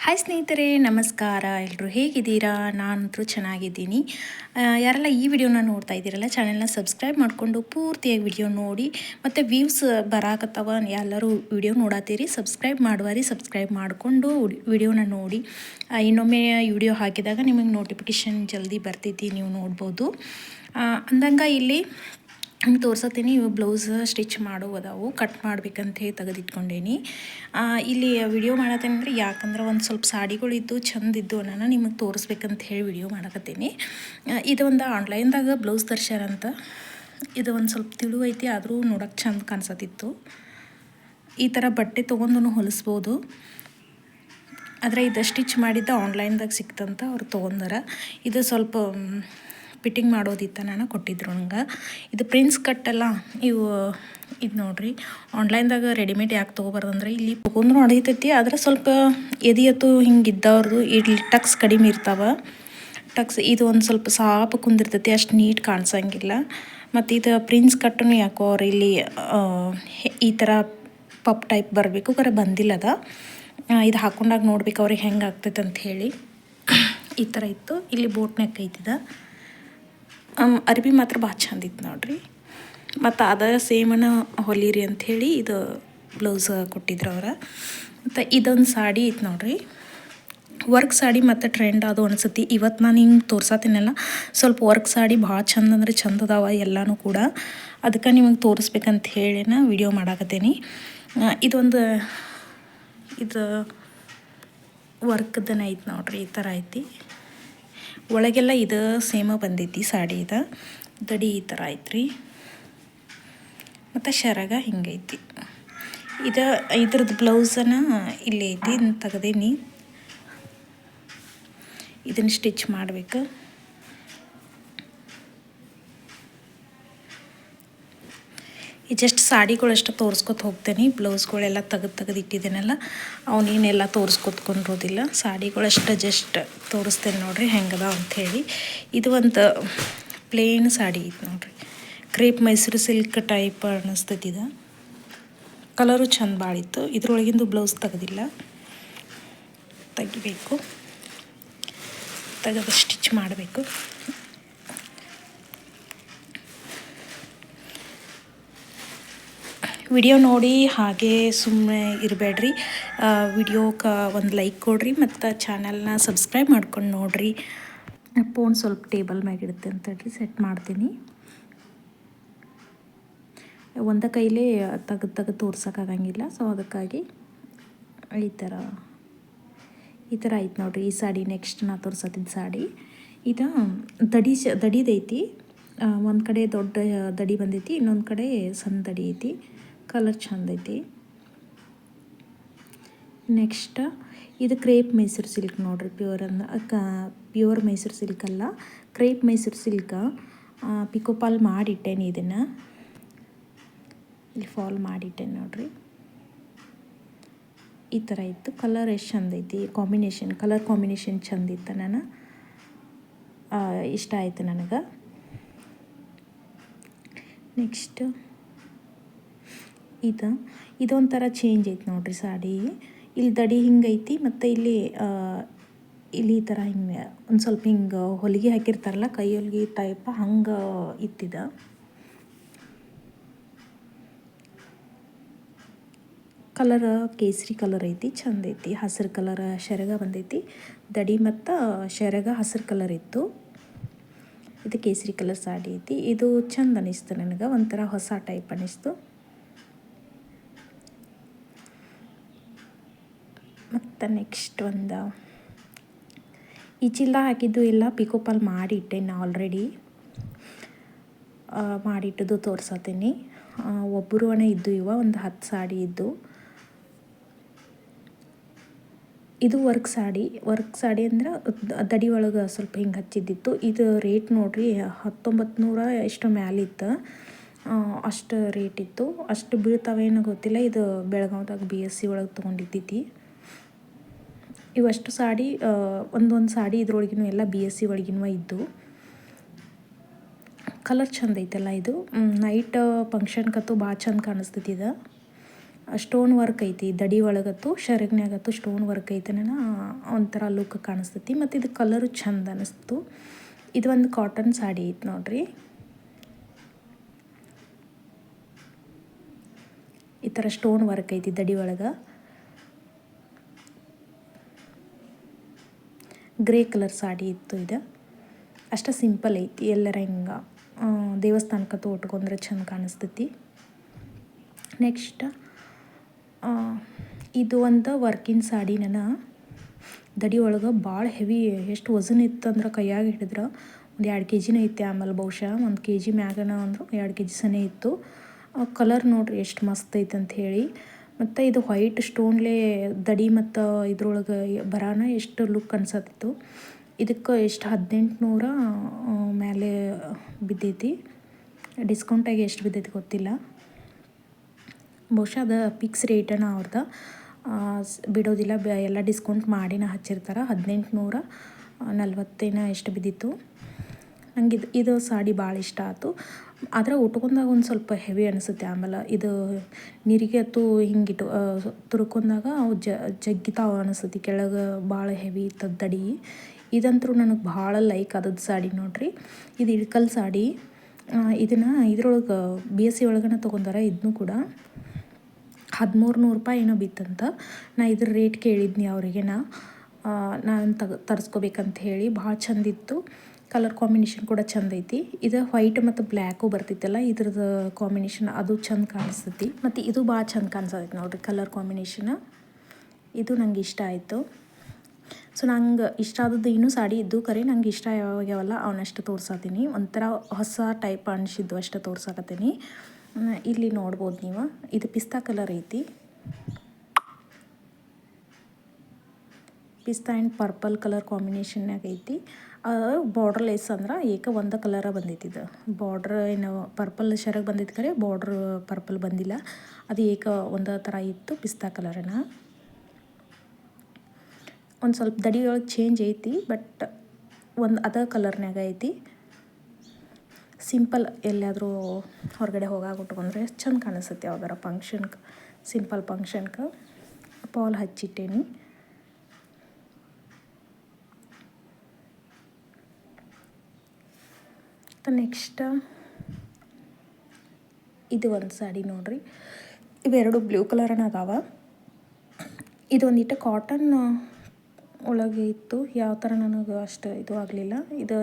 Hi ಸ್ನೇಹಿತರೆ, ನಮಸ್ಕಾರ. ಎಲ್ಲರೂ ಹೇಗಿದ್ದೀರಾ? ನಾನಂತೂ ಚೆನ್ನಾಗಿದ್ದೀನಿ. ಯಾರೆಲ್ಲ ಈ ವಿಡಿಯೋನ ನೋಡ್ತಾ ಇದ್ದೀರಲ್ಲ, ಚಾನೆಲ್ನ ಸಬ್ಸ್ಕ್ರೈಬ್ ಮಾಡಿಕೊಂಡು ಪೂರ್ತಿಯಾಗಿ ವಿಡಿಯೋ ನೋಡಿ. ಮತ್ತು ವ್ಯೂಸ್ ಬರಾಕತ್ತವ, ಎಲ್ಲರೂ ವಿಡಿಯೋ ನೋಡತ್ತೀರಿ, ಸಬ್ಸ್ಕ್ರೈಬ್ ಮಾಡುವರಿ. ಸಬ್ಸ್ಕ್ರೈಬ್ ಮಾಡಿಕೊಂಡು ವಿಡಿಯೋನ ನೋಡಿ. ಇನ್ನೊಮ್ಮೆ ವಿಡಿಯೋ ಹಾಕಿದಾಗ ನಿಮಗೆ ನೋಟಿಫಿಕೇಷನ್ ಜಲ್ದಿ ಬರ್ತೈತಿ, ನೀವು ನೋಡ್ಬೋದು. ಅಂದಂಗೆ ಇಲ್ಲಿ ಹಂಗೆ ತೋರ್ಸತ್ತೀನಿ. ಇವು ಬ್ಲೌಸ್ ಸ್ಟಿಚ್ ಮಾಡೋವದಾವು, ಕಟ್ ಮಾಡ್ಬೇಕಂತ ಹೇಳಿ ತೆಗೆದಿಟ್ಕೊಂಡೇನಿ. ಇಲ್ಲಿ ವಿಡಿಯೋ ಮಾಡತ್ತೇನೆ ಅಂದರೆ ಯಾಕಂದ್ರೆ ಒಂದು ಸ್ವಲ್ಪ ಸಾಡಿಗಳಿದ್ದು ಚಂದಿದ್ದು ನಾನು ನಿಮಗೆ ತೋರಿಸ್ಬೇಕಂತ ಹೇಳಿ ವಿಡಿಯೋ ಮಾಡಕತ್ತೀನಿ. ಇದು ಒಂದು ಆನ್ಲೈನ್ದಾಗ ಬ್ಲೌಸ್ ತರ್ಸ್ಯಾರಂತ. ಇದು ಒಂದು ಸ್ವಲ್ಪ ತಿಳುವೈತಿ, ಆದರೂ ನೋಡೋಕೆ ಚಂದ ಕಾಣಿಸತ್ತಿತ್ತು. ಈ ಥರ ಬಟ್ಟೆ ತೊಗೊಂಡು ಹೊಲಿಸ್ಬೋದು. ಆದರೆ ಇದು ಸ್ಟಿಚ್ ಮಾಡಿದ್ದ ಆನ್ಲೈನ್ದಾಗ ಸಿಕ್ತಂತ ಅವ್ರು ತೊಗೊಂಡಾರ. ಇದು ಸ್ವಲ್ಪ ಫಿಟ್ಟಿಂಗ್ ಮಾಡೋದಿತ್ತು, ನಾನು ಕೊಟ್ಟಿದ್ರು ನಂಗೆ. ಇದು ಪ್ರಿನ್ಸ್ ಕಟ್ಟಲ್ಲ ಇವು. ಇದು ನೋಡ್ರಿ, ಆನ್ಲೈನ್ದಾಗ ರೆಡಿಮೇಡ್ ಯಾಕೆ ತೊಗೊಬಾರ್ದಂದ್ರೆ ಇಲ್ಲಿ ತೊಗೊಂಡ್ರು ನಡೀತೈತಿ, ಆದರೆ ಸ್ವಲ್ಪ ಎದಿಯತ್ತು ಹಿಂಗಿದ್ದವ್ರದ್ದು ಇಲ್ಲಿ ಟಕ್ಸ್ ಕಡಿಮೆ ಇರ್ತಾವೆ. ಟಕ್ಸ್ ಇದು ಒಂದು ಸ್ವಲ್ಪ ಸಾಪ ಕುಂದಿರ್ತೈತಿ, ಅಷ್ಟು ನೀಟ್ ಕಾಣಿಸಂಗಿಲ್ಲ. ಮತ್ತು ಇದು ಪ್ರಿನ್ಸ್ ಕಟ್ಟನು ಯಾಕೋ ಅವ್ರು ಇಲ್ಲಿ ಈ ಥರ ಪಪ್ ಟೈಪ್ ಬರಬೇಕು, ಕರೆ ಬಂದಿಲ್ಲ ಅದ. ಇದು ಹಾಕೊಂಡಾಗ ನೋಡ್ಬೇಕು ಅವ್ರಿಗೆ ಹೆಂಗೆ ಆಗ್ತೈತೆ ಅಂತ ಹೇಳಿ. ಈ ಥರ ಇತ್ತು. ಇಲ್ಲಿ ಬೋಟ್ ನೆಕ್ ಐತಿದ. ಅರ್ಬಿ ಮಾತ್ರ ಭಾಳ ಚಂದ ಇತ್ತು ನೋಡ್ರಿ. ಮತ್ತು ಅದ ಸೇಮನ ಹೊಲೀರಿ ಅಂಥೇಳಿ ಇದು ಬ್ಲೌಸ್ ಕೊಟ್ಟಿದ್ರು ಅವ್ರು. ಮತ್ತು ಇದೊಂದು ಸಾಡಿ ಇತ್ತು ನೋಡ್ರಿ, ವರ್ಕ್ ಸಾಡಿ. ಮತ್ತು ಟ್ರೆಂಡ್ ಅದು ಅನಿಸುತ್ತೆ. ಇವತ್ತು ನಾನು ಹಿಂಗೆ ತೋರ್ಸತ್ತೀನಲ್ಲ, ಸ್ವಲ್ಪ ವರ್ಕ್ ಸಾಡಿ ಭಾಳ ಚಂದ ಅಂದ್ರೆ ಚಂದ ಅದಾವ ಎಲ್ಲನೂ ಕೂಡ. ಅದಕ್ಕೆ ನಿಮಗೆ ತೋರಿಸ್ಬೇಕಂತ ಹೇಳಿನ ವಿಡಿಯೋ ಮಾಡಾಕತ್ತೀನಿ. ಇದು ವರ್ಕ್ದನ ಐತಿ ನೋಡ್ರಿ, ಈ ಥರ ಐತಿ. ಒಳಗೆಲ್ಲ ಇದು ಸೇಮ ಬಂದೈತಿ ಸಾಡಿ. ದಡಿ ಈ ಥರ ಐತ್ರಿ. ಮತ್ತು ಶರಗ ಹಿಂಗೈತಿ. ಇದ್ರದ್ದು ಬ್ಲೌಸನ್ನು ಇಲ್ಲಿ ಐತಿ, ತೆಗ್ದೀನಿ. ಇದನ್ನು ಸ್ಟಿಚ್ ಮಾಡಬೇಕು. ಜಸ್ಟ್ ಸಾಡಿಗಳಷ್ಟು ತೋರಿಸ್ಕೊತ ಹೋಗ್ತೇನೆ. ಬ್ಲೌಸ್ಗಳೆಲ್ಲ ತೆಗೆದಿಟ್ಟಿದ್ದೇನಲ್ಲ, ಅವನೇನೆಲ್ಲ ತೋರಿಸ್ಕೊತ್ಕೊಂಡಿರೋದಿಲ್ಲ. ಸಾಡಿಗಳಷ್ಟು ಜಸ್ಟ್ ತೋರಿಸ್ತೇನೆ ನೋಡಿರಿ ಹೆಂಗದ ಅಂಥೇಳಿ. ಇದು ಒಂದು ಪ್ಲೇನ್ ಸಾಡಿ ಐತೆ ನೋಡಿರಿ, ಕ್ರೇಪ್ ಮೈಸೂರು ಸಿಲ್ಕ್ ಟೈಪ್ ಅನ್ನಿಸ್ತೈತಿ. ಇದು ಕಲರು ಚಂದ ಭಾಳಿತ್ತು. ಇದ್ರೊಳಗಿಂದು ಬ್ಲೌಸ್ ತೆಗೆದಿಲ್ಲ, ತೆಗಿಬೇಕು. ತೆಗೆದು ಸ್ಟಿಚ್ ಮಾಡಬೇಕು. ವಿಡಿಯೋ ನೋಡಿ ಹಾಗೆ ಸುಮ್ಮನೆ ಇರಬೇಡ್ರಿ. ವಿಡಿಯೋಕ್ಕೆ ಒಂದು ಲೈಕ್ ಕೊಡ್ರಿ, ಮತ್ತು ಚಾನಲ್ನ ಸಬ್ಸ್ಕ್ರೈಬ್ ಮಾಡ್ಕೊಂಡು ನೋಡಿರಿ. ಫೋನ್ ಸ್ವಲ್ಪ ಟೇಬಲ್ ಮ್ಯಾಗ ಇಡುತ್ತೆ ಅಂತೇಳಿ ಸೆಟ್ ಮಾಡ್ತೀನಿ. ಒಂದ ಕೈಲೇ ತೆಗೆದು ತೋರ್ಸೋಕ್ಕಾಗಂಗಿಲ್ಲ, ಸೊ ಅದಕ್ಕಾಗಿ ಈ ಥರ ಐತೆ ನೋಡಿರಿ. ಈ ಸಾಡಿ ನೆಕ್ಸ್ಟ್ ನಾ ತೋರ್ಸತ್ತಿದ್ದ ಸಾಡಿ. ಇದು ದಡಿದೈತಿ. ಒಂದು ಕಡೆ ದೊಡ್ಡ ದಡಿ ಬಂದೈತಿ, ಇನ್ನೊಂದು ಕಡೆ ಸಣ್ಣ ದಡಿ ಐತಿ. ಕಲರ್ ಚಂದ ಐತಿ. ನೆಕ್ಸ್ಟ್ ಇದು ಕ್ರೇಪ್ ಮೈಸೂರು ಸಿಲ್ಕ್ ನೋಡ್ರಿ. ಪ್ಯೂರ್ ಮೈಸೂರು ಸಿಲ್ಕ್ ಅಲ್ಲ, ಕ್ರೇಪ್ ಮೈಸೂರು ಸಿಲ್ಕ್. ಪಿಕೋಪಾಲ್ ಮಾಡಿಟ್ಟೇನೆ. ಇದನ್ನು ಇಲ್ಲಿ ಫಾಲ್ ಮಾಡಿಟ್ಟೇನೆ ನೋಡ್ರಿ. ಈ ಥರ ಇತ್ತು. ಕಲರ್ ಎಷ್ಟು ಚಂದ ಐತಿ, ಕಲರ್ ಕಾಂಬಿನೇಷನ್ ಚಂದ ಇತ್ತು. ಇಷ್ಟ ಆಯಿತು ನನಗೆ. ನೆಕ್ಸ್ಟ್ ಇದೊಂಥರ ಚೇಂಜ್ ಐತಿ ನೋಡ್ರಿ ಸಾಡಿ. ಇಲ್ಲಿ ದಡಿ ಹಿಂಗೈತಿ, ಮತ್ತು ಇಲ್ಲಿ ಈ ಥರ ಹಿಂಗೆ ಒಂದು ಸ್ವಲ್ಪ ಹಿಂಗೆ ಹೊಲಿಗೆ ಹಾಕಿರ್ತಾರಲ್ಲ, ಕೈ ಹೊಲಿಗೆ ಟೈಪ್ ಹಂಗೆ ಇತ್ತಿದ. ಕಲರ್ ಕೇಸರಿ ಕಲರ್ ಐತಿ, ಚಂದ ಐತಿ. ಹಸಿರು ಕಲರ್ ಶೆರಗ ಬಂದೈತಿ. ದಡಿ ಮತ್ತು ಶೆರಗ ಹಸಿರು ಕಲರ್ ಇತ್ತು. ಇದು ಕೇಸರಿ ಕಲರ್ ಸಾಡಿ ಐತಿ. ಇದು ಚಂದ ಅನ್ನಿಸ್ತು ನನಗೆ, ಒಂಥರ ಹೊಸ ಟೈಪ್ ಅನ್ನಿಸ್ತು. ಮತ್ತು ನೆಕ್ಸ್ಟ್ ಈ ಚೀಲ ಹಾಕಿದ್ದು ಎಲ್ಲ ಪಿಕೋಪಾಲ್ ಮಾಡಿಟ್ಟೆ ನಾ ಆಲ್ರೆಡಿ. ಮಾಡಿಟ್ಟದು ತೋರ್ಸತ್ತೀನಿ. ಒಬ್ಬರು ಇದ್ದು ಒಂದು 10 ಸಾಡಿ ಇದ್ದು. ಇದು ವರ್ಕ್ ಸಾಡಿ ಅಂದ್ರೆ ದಡಿ ಒಳಗೆ ಸ್ವಲ್ಪ ಹಿಂಗೆ ಹಚ್ಚಿದ್ದಿತ್ತು. ಇದು ರೇಟ್ ನೋಡ್ರಿ, 1900 ಎಷ್ಟು ಮ್ಯಾಲಿತ್ತು. ಅಷ್ಟು ರೇಟ್ ಇತ್ತು. ಅಷ್ಟು ಬೀಳ್ತಾವೇನೋ ಗೊತ್ತಿಲ್ಲ. ಇದು ಬೆಳಗಾವ್ದಾಗ BSC ಒಳಗೆ ತೊಗೊಂಡಿದ್ದೈತಿ. ಇವಷ್ಟು ಸಾಡಿ, ಒಂದೊಂದು ಸಾಡಿ ಇದ್ರೊಳಗಿನೂ ಎಲ್ಲ BSC ಒಳಗಿನೂ ಇದ್ದು. ಕಲರ್ ಚಂದ ಐತಲ್ಲ ಇದು. ನೈಟ್ ಫಂಕ್ಷನ್ಗಂತೂ ಭಾಳ ಚಂದ ಕಾಣಿಸ್ತೈತಿ ಇದು. ಸ್ಟೋನ್ ವರ್ಕ್ ಐತಿ, ದಡಿ ಒಳಗತ್ತು ಶರಗ್ನಾಗತ್ತು ಸ್ಟೋನ್ ವರ್ಕ್ ಐತೆ ಒಂಥರ ಲುಕ್ ಕಾಣಿಸ್ತೈತಿ. ಮತ್ತು ಇದು ಕಲರು ಚಂದ ಅನ್ನಿಸ್ತು. ಇದು ಒಂದು ಕಾಟನ್ ಸಾಡಿ ಐತೆ ನೋಡ್ರಿ. ಈ ಥರ ಸ್ಟೋನ್ ವರ್ಕ್ ಐತಿ ದಡಿ ಒಳಗೆ. ಗ್ರೇ ಕಲರ್ ಸಾಡಿ ಇತ್ತು. ಇದು ಅಷ್ಟ ಸಿಂಪಲ್ ಐತಿ. ಎಲ್ಲರ ಹಿಂಗೆ ದೇವಸ್ಥಾನಕ್ಕೆ ಉಟ್ಕೊಂಡ್ರೆ ಚಂದ ಕಾಣಿಸ್ತೈತಿ. ನೆಕ್ಸ್ಟ್ ಇದು ಒಂದು ವರ್ಕಿನ್ ಸಾಡಿ. ದಡಿ ಒಳಗೆ ಭಾಳ ಹೆವಿ, ಎಷ್ಟು ವಜನ್ ಇತ್ತು ಅಂದ್ರೆ ಕೈಯಾಗ ಹಿಡಿದ್ರೆ ಒಂದು 2 kg ಐತಿ. ಆಮೇಲೆ ಬಹುಶಃ 1 kg ಮ್ಯಾಗನ ಅಂದರು 2 kg ಸನೇ ಇತ್ತು. ಕಲರ್ ನೋಡ್ರಿ ಎಷ್ಟು ಮಸ್ತ್ ಐತೆ ಅಂತ ಹೇಳಿ. ಮತ್ತು ಇದು ವೈಟ್ ಸ್ಟೋನ್ಲೇ ದಡಿ ಮತ್ತು ಇದ್ರೊಳಗೆ ಬರಾನ ಎಷ್ಟು ಲುಕ್ ಅನ್ಸತ್ತಿತ್ತು. ಇದಕ್ಕೆ ಎಷ್ಟು 1800 ಮೇಲೆ ಬಿದ್ದೈತಿ. ಡಿಸ್ಕೌಂಟಾಗಿ ಎಷ್ಟು ಬಿದ್ದೈತಿ ಗೊತ್ತಿಲ್ಲ. ಬಹುಶಃ ಅದು ಫಿಕ್ಸ್ ರೇಟನ ಅವ್ರದ್ದು ಬಿಡೋದಿಲ್ಲ. ಎಲ್ಲ ಡಿಸ್ಕೌಂಟ್ ಮಾಡಿನ ಹಚ್ಚಿರ್ತಾರೆ. 1840 ಎಷ್ಟು ಬಿದ್ದಿತ್ತು. ನಂಗೆ ಇದು ಸಾಡಿ ಭಾಳ ಇಷ್ಟ ಆಯಿತು. ಆದರೆ ಉಟ್ಕೊಂಡಾಗ ಒಂದು ಸ್ವಲ್ಪ ಹೆವಿ ಅನಿಸುತ್ತೆ. ಆಮೇಲೆ ಇದು ನೀರಿಗೆ ಅತ್ತು ಹಿಂಗಿಟ್ಟು ತುರ್ಕೊಂಡಾಗ ಅವು ಜಗ್ಗಿತಾವ ಅನಿಸ್ತೈತಿ. ಕೆಳಗೆ ಭಾಳ ಹೆವಿ ಇರ್ತದೆ ದಡಿ. ಇದಂತೂ ನನಗೆ ಭಾಳ ಲೈಕ್ ಆದದ್ದು ಸಾಡಿ ನೋಡ್ರಿ. ಇದು ಇಳ್ಕಲ್ ಸಾಡಿ. ಇದನ್ನು ಇದ್ರೊಳಗೆ BSc ಒಳಗನ ತೊಗೊಂಡಾರ. ಇದನ್ನು ಕೂಡ 1300 ರೂಪಾಯಿ ಏನೋ ಬಿತ್ತಂತ. ನಾ ಇದ್ರ ರೇಟ್ ಕೇಳಿದ್ನಿ ಅವ್ರಿಗೆ. ನಾನು ತರಿಸ್ಕೋಬೇಕಂತ ಹೇಳಿ. ಭಾಳ ಚಂದಿತ್ತು. ಕಲರ್ ಕಾಂಬಿನೇಷನ್ ಕೂಡ ಚಂದ ಐತಿ. ಇದು ವೈಟ್ ಮತ್ತು ಬ್ಲ್ಯಾಕು ಬರ್ತಿತ್ತಲ್ಲ, ಇದ್ರದ್ದು ಕಾಂಬಿನೇಷನ್ ಅದು ಚಂದ ಕಾಣಿಸ್ತೈತಿ. ಮತ್ತು ಇದು ಭಾಳ ಚಂದ ಕಾಣಿಸ್ತೈತಿ ನೋಡ್ರಿ ಕಲರ್ ಕಾಂಬಿನೇಷನ್. ಇದು ನಂಗೆ ಇಷ್ಟ ಆಯಿತು. ಸೊ ನಂಗೆ ಇಷ್ಟ ಆದದ್ದು ಇನ್ನೂ ಸಾಡಿ ಇದ್ದು ಕರೆ ನಂಗೆ ಇಷ್ಟ ಯಾವಾಗ್ಯಾವಲ್ಲ ಅವನಷ್ಟು ತೋರ್ಸಾತೀನಿ. ಒಂಥರ ಹೊಸ ಟೈಪ್ ಅನಿಸಿದ್ದು ಅಷ್ಟು ತೋರ್ಸಾಕತ್ತೀನಿ. ಇಲ್ಲಿ ನೋಡ್ಬೋದು ನೀವು. ಇದು ಪಿಸ್ತಾ ಕಲರ್ ಐತಿ. ಪಿಸ್ತಾ ಆ್ಯಂಡ್ ಪರ್ಪಲ್ ಕಲರ್ ಕಾಂಬಿನೇಷನ್ನಾಗ ಐತಿ. ಬಾರ್ಡ್ರ್ ಲೇಸ್ ಅಂದ್ರೆ ಒಂದು ಕಲರ ಬಂದೈತಿ. ಇದು ಬಾರ್ಡ್ರ್ ಏನು ಪರ್ಪಲ್ ಶರಗ್ ಬಂದೈತಿ ಕರೆ ಬಾರ್ಡ್ರ್ ಪರ್ಪಲ್ ಬಂದಿಲ್ಲ. ಅದು ಒಂದು ಥರ ಇತ್ತು ಪಿಸ್ತಾ ಕಲರನ. ಒಂದು ಸ್ವಲ್ಪ ದಡಿ ಒಳಗೆ ಚೇಂಜ್ ಐತಿ, ಬಟ್ ಅದೇ ಕಲರ್ನಾಗ ಐತಿ. ಸಿಂಪಲ್ ಎಲ್ಲಾದರೂ ಹೊರಗಡೆ ಹೋಗಾಗ ಉಟ್ಕೊಂಡ್ರೆ ಚಂದ ಕಾಣಿಸುತ್ತೆ. ಯಾವ್ದಾರ ಫಂಕ್ಷನ್ಗೆ, ಸಿಂಪಲ್ ಫಂಕ್ಷನ್ಗೆ ಪಾಲ್ ಹಚ್ಚಿಟ್ಟೇನಿ. ನೆಕ್ಸ್ಟ್ ಇದು ಒಂದು ಸಾಡಿ ನೋಡ್ರಿ. ಇವೆರಡು ಬ್ಲೂ ಕಲರ್ನ ಅದಾವ. ಇದು ಒಂದಿಟ್ಟು ಕಾಟನ್ ಒಳಗೆ ಇತ್ತು. ಯಾವ ಥರ ನನಗೆ ಅಷ್ಟು ಇದು ಆಗಲಿಲ್ಲ. ಇದು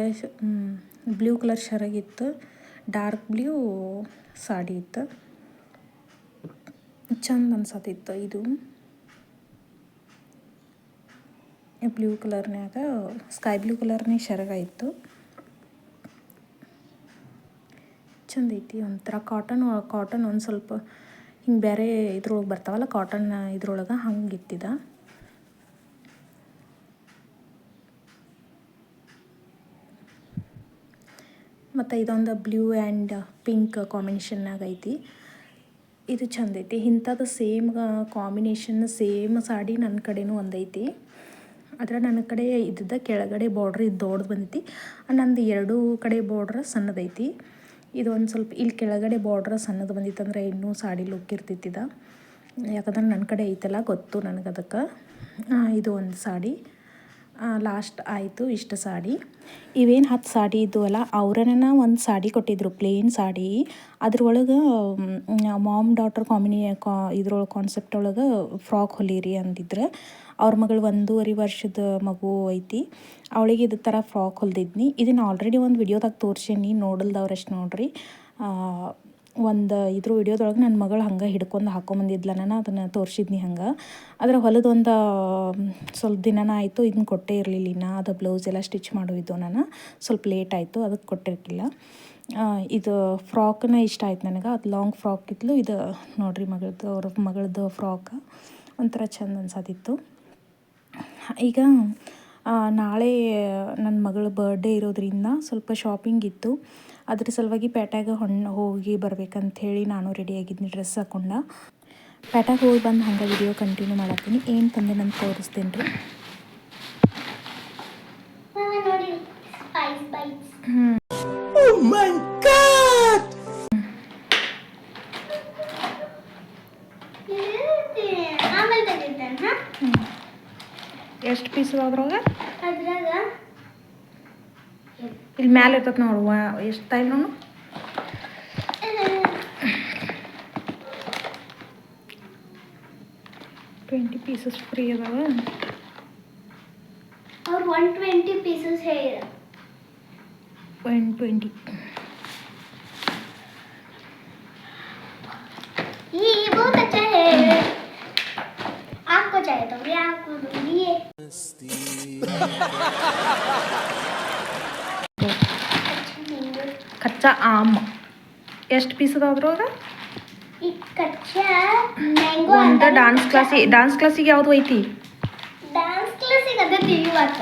ಬ್ಲೂ ಕಲರ್ ಶರಗಿತ್ತು. ಡಾರ್ಕ್ ಬ್ಲೂ ಸಾಡಿ ಇತ್ತು. ಚಂದ ಅನ್ಸತ್ತಿತ್ತು. ಇದು ಬ್ಲೂ ಕಲರ್ನ್ಯಾಗ ಸ್ಕೈ ಬ್ಲೂ ಕಲರ್ನಾಗ ಶರಗ ಇತ್ತು. ಚಂದ ಐತಿ. ಒಂಥರ ಕಾಟನ್ ಒಂದು ಸ್ವಲ್ಪ ಹಿಂಗೆ ಬೇರೆ ಇದ್ರೊಳಗೆ ಬರ್ತಾವಲ್ಲ ಕಾಟನ್ ಇದ್ರೊಳಗೆ ಹಂಗೆ ಇತ್ತಿದ. ಮತ್ತು ಇದೊಂದು ಬ್ಲೂ ಆ್ಯಂಡ್ ಪಿಂಕ್ ಕಾಂಬಿನೇಷನ್ನಾಗ ಐತಿ. ಇದು ಚಂದ ಐತಿ. ಇಂಥದ್ದು ಸೇಮ್ ಕಾಂಬಿನೇಷನ್ ಸೇಮ್ ಸಾಡಿ ನನ್ನ ಕಡೆನೂ ಒಂದೈತಿ. ಆದರೆ ನನ್ನ ಕಡೆ ಇದ್ದ ಕೆಳಗಡೆ ಬಾರ್ಡ್ರ್ ದೊಡ್ಡದು ಬಂದೈತಿ. ನಂದು 2 ಕಡೆ ಬಾರ್ಡ್ರ್ ಸಣ್ಣದೈತಿ. ಇದು ಒಂದು ಸ್ವಲ್ಪ ಇಲ್ಲಿ ಕೆಳಗಡೆ ಬಾರ್ಡ್ರ್ ಸಣ್ಣದು ಬಂದಿತ್ತಂದ್ರೆ ಇನ್ನೂ ಸಾಡಿ ಲುಕ್ ಇರ್ತಿತ್ತಿದ. ಯಾಕಂದ್ರೆ ನನ್ನ ಕಡೆ ಐತಲ್ಲ ಗೊತ್ತು ನನಗೆ. ಅದಕ್ಕೆ ಇದು ಒಂದು ಸಾಡಿ ಲಾಸ್ಟ್ ಆಯಿತು. ಇಷ್ಟು ಸಾಡಿ. ಇವೇನು 10 ಸಾಡಿ ಇದ್ವಲ್ಲ ಅವ್ರನ್ನ ಒಂದು ಸಾಡಿ ಕೊಟ್ಟಿದ್ರು, ಪ್ಲೇನ್ ಸಾಡಿ. ಅದ್ರೊಳಗೆ ಮಾಮ್ ಡಾಟರ್ ಇದ್ರೊಳಗೆ ಕಾನ್ಸೆಪ್ಟ್ ಒಳಗೆ ಫ್ರಾಕ್ ಹೊಲೀರಿ ಅಂದಿದ್ರೆ. ಅವ್ರ ಮಗಳು 1.5 ವರ್ಷದ ಮಗು ಐತಿ. ಅವಳಿಗೆ ಇದೇ ಥರ ಫ್ರಾಕ್ ಹೊಲ್ದಿದ್ನಿ. ಇದನ್ನು ಆಲ್ರೆಡಿ ಒಂದು ವಿಡಿಯೋದಾಗ ತೋರಿಸೀನಿ. ನೋಡಲ್ದವ್ರಷ್ಟು ನೋಡ್ರಿ. ಇದ್ರ ವಿಡಿಯೋದೊಳಗೆ ನನ್ನ ಮಗಳು ಹಂಗೆ ಹಿಡ್ಕೊಂಡು ಹಾಕೊಂಬಂದಿದ್ಲ. ನಾನು ಅದನ್ನು ತೋರಿಸಿದ್ನಿ ಹಂಗೆ. ಆದರೆ ಹೊಲದೊಂದು ಸ್ವಲ್ಪ ದಿನನ ಆಯಿತು. ಇದನ್ನ ಕೊಟ್ಟೇ ಇರಲಿಲ್ಲ. ಇನ್ನು ಅದು ಬ್ಲೌಸ್ ಎಲ್ಲ ಸ್ಟಿಚ್ ಮಾಡೋದು ನಾನು ಸ್ವಲ್ಪ ಲೇಟ್ ಆಯಿತು, ಅದಕ್ಕೆ ಕೊಟ್ಟಿರಲಿಲ್ಲ. ಇದು ಫ್ರಾಕ್ನ ಇಷ್ಟ ಆಯ್ತು ನನಗೆ. ಅದು ಲಾಂಗ್ ಫ್ರಾಕ್ ಇದ್ಲು. ಇದು ನೋಡ್ರಿ ಅವ್ರ ಮಗಳದ್ದು ಫ್ರಾಕ್ ಒಂಥರ ಚಂದ ಅನ್ಸತ್ತಿತ್ತು. ಈಗ ನಾಳೆ ನನ್ನ ಮಗಳ ಬರ್ಡೇ ಇರೋದ್ರಿಂದ ಸ್ವಲ್ಪ ಶಾಪಿಂಗ್ ಇತ್ತು. ಅದ್ರ ಸಲುವಾಗಿ ಪೇಟ್ಯಾಗ ಹೋಗಿ ಬರ್ಬೇಕಂಥೇಳಿ ನಾನು ರೆಡಿಯಾಗಿದ್ದೀನಿ. ಡ್ರೆಸ್ ಹಾಕ್ಕೊಂಡು ಪೇಟ್ಯಾಗ ಹೋಗಿ ಬಂದು ಹಂಗೆ ವಿಡಿಯೋ ಕಂಟಿನ್ಯೂ ಮಾಡತ್ತೀನಿ. ಏನು ತಂದೆ ನಾನು ತೋರಿಸ್ತೀನಿ ರೀ. ಪೀಸ್ ಅದ್ರಾಗ ಅದ್ರಾಗ ಇಲ್ಲಿ ಮ್ಯಾಲೆ ಇರ್ತದೆ ನೋಡು ಎಷ್ಟು ಟೈಮ್ ನಾನು 20 ಪೀಸಸ್ ಫ್ರೀ ಅದಾವ और 120 पीसेस है ये 120 ये बहुत अच्छा है आपको चाहिए तो मैं आपको दूंगी ये ಕಚ್ಚಾ ಆಮ್ ಎಷ್ಟು ಪೀಸ್ ಅದಾವ ಅದ್ರೊಳಗ ಈ ಕಚ್ಚಾ ಮ್ಯಾಂಗೋ ಅಂತ ಡಾನ್ಸ್ ಕ್ಲಾಸಿಗೆ ಯಾವುದು ಐತಿ डांस क्लासिक अदर टीवी बात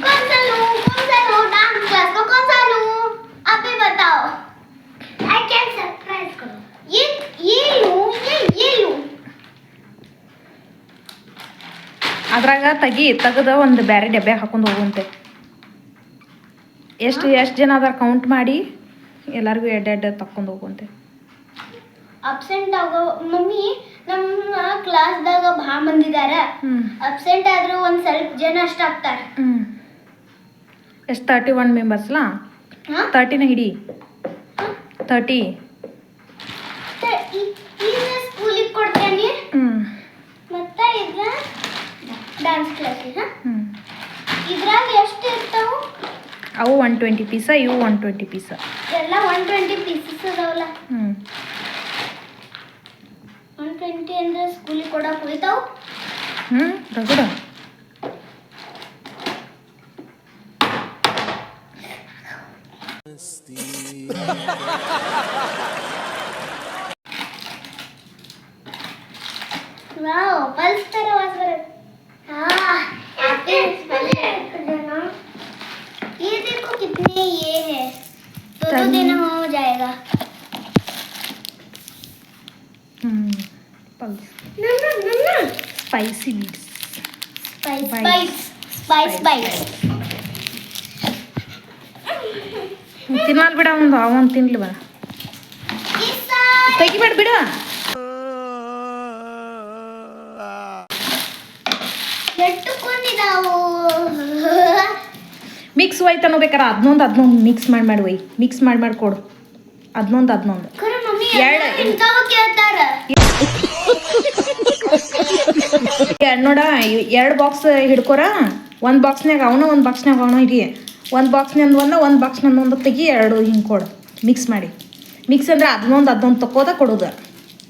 कौन सा लूं डांस क्लास को कौन सा लूं आप ही बताओ आई कैन सरप्राइज करो ये लूं ये लूं ಅದ್ರಾಗ ತೆಗೆದ ಒಂದು ಬೇರೆ ಡಬ್ಬೆ ಹಾಕೊಂಡು ಹೋಗುವಂತೆ ಎಷ್ಟು ಜನ ಅದಾರ ಕೌಂಟ್ ಮಾಡಿ ಎಲ್ಲರಿಗೂ ಎಡ್ಡೆಡ್ಡೆ ತಕ್ಕೊಂಡು ಹೋಗುವಂತೆ ಅಬ್ಸೆಂಟ್ ಆಗೋ ಮಮ್ಮಿ ನಮ್ಮ ಕ್ಲಾಸ್ದಾಗ ಭಾಳ ಮಂದಿ ಇದಾರ ಅಬ್ಸೆಂಟ್ ಆದ್ರೂ ಒಂದು ಸ್ವಲ್ಪ ಜನ ಅಷ್ಟು ಆಗ್ತಾರೆ ಎಷ್ಟು 31 ಮೆಂಬರ್ಸ್ಲಾ 30ನ ಹಿಡಿ 30 ಈಗ ಸ್ಕೂಲಿಗೆ ಕೊಡ್ತೇನೆ ಮತ್ತೆ ಈಗ ಡ್ಯಾನ್ಸ್ ಕ್ಲಾಸಿಗೆ ಇದ್ರಾಗ ಎಷ್ಟು ಇರ್ತಾವು ಅವು 120 ಪೀಸ ಇವು 120 ಪೀಸ ಎಲ್ಲ 120 ಪೀಸಸ್ ಅದಾವಲ್ಲ 120 ಅಂದ್ರೆ ಸ್ಕೂಲಿಗೆ ಕೊಡಕ್ಕೆ ಹೋಯ್ತಾವು ರಗಡ ವಾವ್ ಪಲ್ಸ್ ತರ ವಾಸ ಬರುತ್ತೆ ये देखो कितने ये है दो दिन हो जाएगा पल्स ना ना ना ना स्पाइसी बीट्स स्पाइस ತಿನ್ನಲ್ ಬಿಡ ಅವನ್ ತಿನ್ಲಿ ಬರ ತೆಗಿಬೇಡ ಬಿಡ ಎಟ್ಟುಕೊಂಡಿದಾವು ಮಿಕ್ಸ್ ಒಯ್ತಾನೋ ಬೇಕಾರೆ ಅದನ್ನೊಂದು ಮಿಕ್ಸ್ ಮಾಡಿ ಒಯ್ ಮಿಕ್ಸ್ ಮಾಡಿ ಕೊಡು ಅದನ್ನೊಂದು ಖರೆ ಮಮ್ಮಿ ಇಂತಾವ ಕೇಳ್ತಾರ ನೋಡ 2 ಬಾಕ್ಸ್ ಹಿಡ್ಕೊರ ಒಂದು ಬಾಕ್ಸ್ನಾಗ ಅವನ ಹಿಡಿ ಒಂದು ಬಾಕ್ಸ್ನಿಂದ ಒಂದು ಬಾಕ್ಸ್ನಿಂದ ಒಂದು ತೆಗಿ 2 ಹಿಂಗೆ ಕೊಡು ಮಿಕ್ಸ್ ಮಾಡಿ ಮಿಕ್ಸ್ ಅಂದ್ರೆ ಅದನ್ನೊಂದು ತಕ್ಕೋದ ಕೊಡೋದು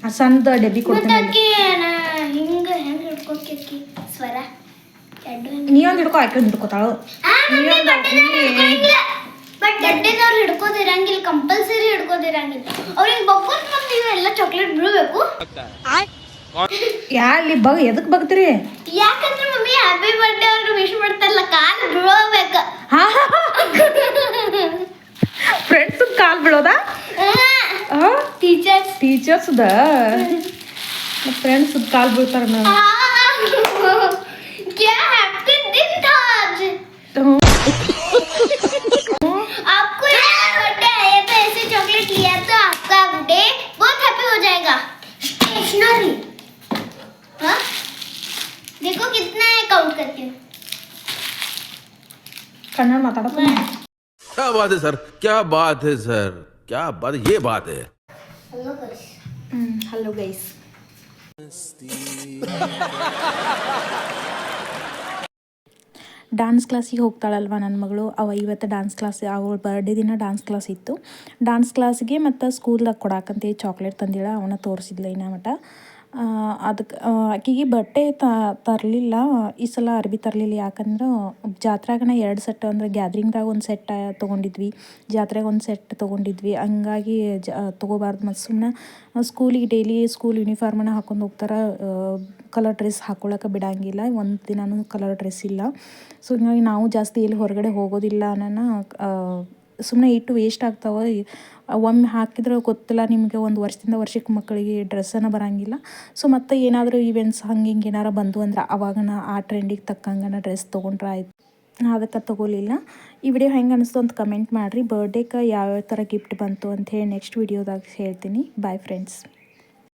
ಆ ಸಣ್ಣದ ಡಬ್ಬಿ ಕೊಡ್ತೀನಿ ಹಿಂಗೆ ಹೆಂಗೆ ಹಿಡ್ಕೊಕ್ಕಿ ಸ್ವರ ನೀವೊಂದು ಹಿಡ್ಕೊ ಹಾಕೊಂಡು ಹಿಡ್ಕೊತಾಳು ಬಟ್ ಗಡ್ಡೆದವ್ರು ಹಿಡ್ಕೋದಿರಂಗಿಲ್ಲ ಕಂಪಲ್ಸರಿ ಹಿಡ್ಕೋದಿರಂಗಿಲ್ಲ ಅವ್ರಿಗೆ ಬಗ್ಗೋತ್ ಮತ್ತೆ ನೀವು ಎಲ್ಲ ಚಾಕ್ಲೇಟ್ ಬಿಡಬೇಕು ಅಲ್ಲಿ ಎದಕ್ಕೆ ಬಗ್ತೀರಿ ಯಾಕಂದ್ರೆ ಮಮ್ಮಿ ಹ್ಯಾಪಿ ಬರ್ಡೇ ಅವ್ರು ವಿಶ್ ಮಾಡ್ತಾರಲ್ಲ ಕಾಲು ಬೀಳೋಬೇಕು ಫ್ರೆಂಡ್ಸ್ ಕಾಲು ಬೀಳೋದಾ ಟೀಚರ್ಸ್ದ ಫ್ರೆಂಡ್ಸ್ ಕಾಲು ಬೀಳ್ತಾರ क्या हैप्पी दिन था आज आपको बर्थडे आया तो ऐसे चॉकलेट लिया तो आपका डे बहुत हैप्पी हो जाएगा स्टेशनरी हाँ देखो कितना है काउंट करती हूँ कन्नड़ माताड़ा क्या बात है सर क्या बात है सर क्या बात ये बात है hello guys hello guys dance ಕ್ಲಾಸಿಗೆ ಹೋಗ್ತಾಳಲ್ವ ನನ್ನ ಮಗಳು ಇವತ್ತು ಡ್ಯಾನ್ಸ್ ಕ್ಲಾಸ್ ಅವಳ ಬರ್ಡೇ ದಿನ ಡ್ಯಾನ್ಸ್ ಕ್ಲಾಸ್ ಇತ್ತು ಡ್ಯಾನ್ಸ್ ಕ್ಲಾಸಿಗೆ ಮತ್ತು ಸ್ಕೂಲ್ದಾಗ ಕೊಡಾಕಂತ ಚಾಕ್ಲೇಟ್ ತಂದಿಳ ಅವನ ತೋರಿಸಿದ್ಲ ಇನ್ನ ಮಟ ಅದಕ್ಕೆ ಆಕೆಗೆ ಬಟ್ಟೆ ತರಲಿಲ್ಲ ಈ ಸಲ ಅರ್ಬಿ ತರಲಿಲ್ಲ ಯಾಕಂದ್ರೆ ಜಾತ್ರೆಗನ 2 ಸೆಟ್ ಅಂದ್ರೆ ಗ್ಯಾದ್ರಿಂಗ್ದಾಗ ಒಂದು ಸೆಟ್ ತೊಗೊಂಡಿದ್ವಿ ಜಾತ್ರೆಗೆ ಒಂದು ಸೆಟ್ ತೊಗೊಂಡಿದ್ವಿ ಹಂಗಾಗಿ ತೊಗೋಬಾರ್ದು ಮತ್ತು ಸುಮ್ಮನೆ ಸ್ಕೂಲಿಗೆ ಡೈಲಿ ಸ್ಕೂಲ್ ಯೂನಿಫಾರ್ಮನ್ನ ಹಾಕೊಂಡು ಹೋಗ್ತಾರೆ ಕಲರ್ ಡ್ರೆಸ್ ಹಾಕೊಳ್ಳೋಕೆ ಬಿಡೋಂಗಿಲ್ಲ ಒಂದು ದಿನವೂ ಕಲರ್ ಡ್ರೆಸ್ ಇಲ್ಲ ಸೊ ಹೀಗಾಗಿ ನಾವು ಜಾಸ್ತಿ ಎಲ್ಲಿ ಹೊರಗಡೆ ಹೋಗೋದಿಲ್ಲ ಅನ್ನೋ ಸುಮ್ಮನೆ ಇಟ್ಟು ವೇಸ್ಟ್ ಆಗ್ತಾವೆ ಒಮ್ಮೆ ಹಾಕಿದ್ರೆ ಗೊತ್ತಿಲ್ಲ ನಿಮಗೆ ಒಂದು ವರ್ಷದಿಂದ ವರ್ಷಕ್ಕೆ ಮಕ್ಕಳಿಗೆ ಡ್ರೆಸ್ಸನ್ನು ಬರೋಂಗಿಲ್ಲ ಸೊ ಮತ್ತು ಏನಾದರೂ ಇವೆಂಟ್ಸ್ ಹಂಗೆ ಹಿಂಗೆ ಏನಾರು ಬಂದು ಅಂದ್ರೆ ಅವಾಗನ ಆ ಟ್ರೆಂಡಿಗೆ ತಕ್ಕಂಗನ ಡ್ರೆಸ್ ತೊಗೊಂಡ್ರೆ ಆಯ್ತು ಅದಕ್ಕೆ ತೊಗೊಲಿಲ್ಲ. ಈ ವಿಡಿಯೋ ಹೆಂಗೆ ಅನಿಸ್ತು ಅಂತ ಕಮೆಂಟ್ ಮಾಡಿರಿ. ಬರ್ಡೇಗೆ ಯಾವ್ಯಾವ ಥರ ಗಿಫ್ಟ್ ಬಂತು ಅಂತ ಹೇಳಿ ನೆಕ್ಸ್ಟ್ ವಿಡಿಯೋದಾಗ ಹೇಳ್ತೀನಿ. Bye friends.